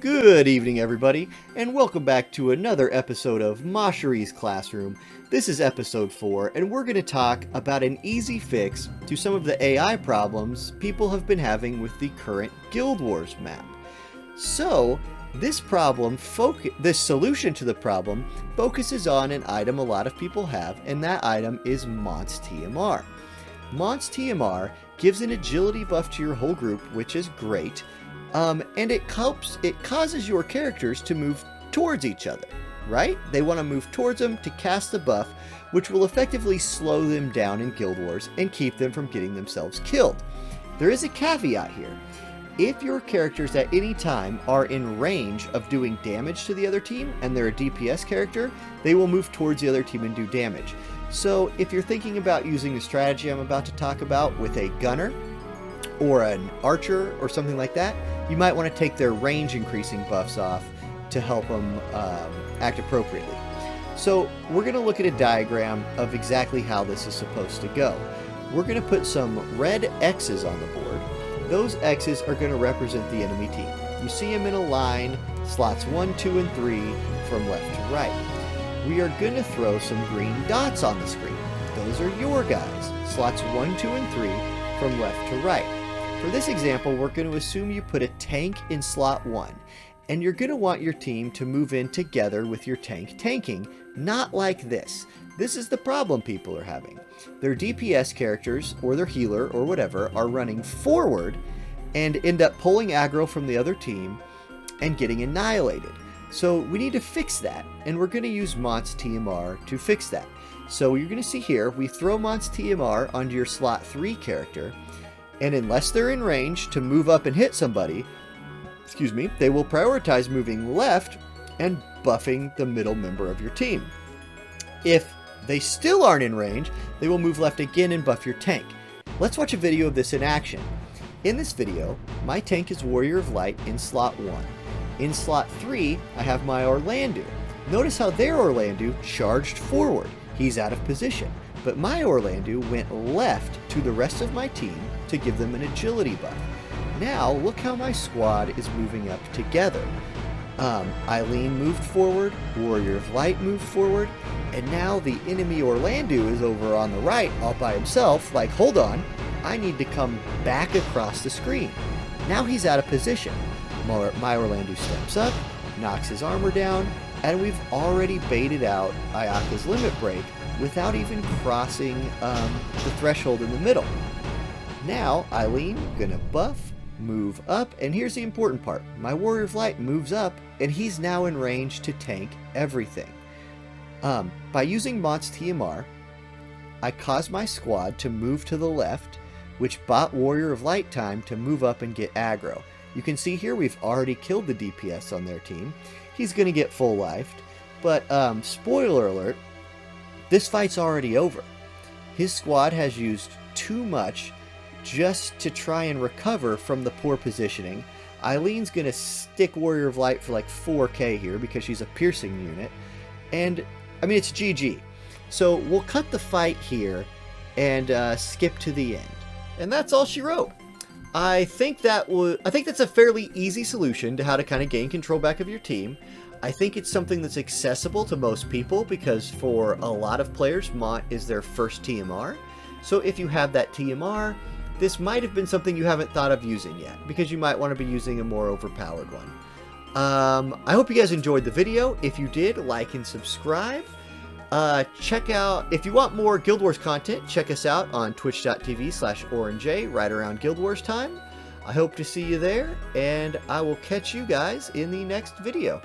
Good evening, everybody, and welcome back to another episode of Macherie's Classroom. This is episode 4, and we're going to talk about an easy fix to some of the AI problems people have been having with the current Guild Wars map. So, this solution to the problem focuses on an item a lot of people have, and that item is Mont TMR. Mont TMR gives an agility buff to your whole group, which is great. And it causes your characters to move towards each other, right? They want to move towards them to cast the buff, which will effectively slow them down in Guild Wars and keep them from getting themselves killed. There is a caveat here. If your characters at any time are in range of doing damage to the other team and they're a DPS character, they will move towards the other team and do damage. So if you're thinking about using the strategy I'm about to talk about with a gunner, or an archer or something like that, you might want to take their range increasing buffs off to help them act appropriately. So we're going to look at a diagram of exactly how this is supposed to go. We're going to put some red X's on the board. Those X's are going to represent the enemy team. You see them in a line, slots 1, 2, and 3 from left to right. We are going to throw some green dots on the screen. Those are your guys, slots 1, 2, and 3 from left to right. For this example, we're going to assume you put a tank in slot 1, and you're going to want your team to move in together with your tank tanking, not like this. This is the problem people are having. Their DPS characters, or their healer, or whatever, are running forward and end up pulling aggro from the other team and getting annihilated. So we need to fix that, and we're going to use Mont TMR to fix that. So you're going to see here, we throw Mont TMR onto your slot 3 character, and unless they're in range to move up and hit somebody, they will prioritize moving left and buffing the middle member of your team. If they still aren't in range, they will move left again and buff your tank. Let's watch a video of this in action. In this video, my tank is Warrior of Light in slot 1. In slot 3, I have my Auronnj. Notice how their Auronnj charged forward. He's out of position, but my Auronnj went left to the rest of my team to give them an agility buff. Now, look how my squad is moving up together. Eileen moved forward, Warrior of Light moved forward, and now the enemy Auronnj is over on the right all by himself, like, hold on, I need to come back across the screen. Now he's out of position. My Auronnj steps up, knocks his armor down, and we've already baited out Ayaka's limit break without even crossing the threshold in the middle. Now, Eileen gonna buff, move up, and here's the important part. My Warrior of Light moves up, and he's now in range to tank everything. By using Mont TMR, I caused my squad to move to the left, which bought Warrior of Light time to move up and get aggro. You can see here we've already killed the DPS on their team. He's gonna get full lifed, but spoiler alert, this fight's already over. His squad has used too much just to try and recover from the poor positioning. Eileen's going to stick Warrior of Light for like 4k here because she's a piercing unit. And, I mean, it's GG. So we'll cut the fight here and skip to the end. And that's all she wrote. I think that's a fairly easy solution to how to kind of gain control back of your team. I think it's something that's accessible to most people because for a lot of players, Mont is their first TMR. So if you have that TMR, this might have been something you haven't thought of using yet because you might want to be using a more overpowered one. I hope you guys enjoyed the video. If you did, like and subscribe. Check out, if you want more Guild Wars content, check us out on twitch.tv/Auronnj right around Guild Wars time. I hope to see you there, and I will catch you guys in the next video.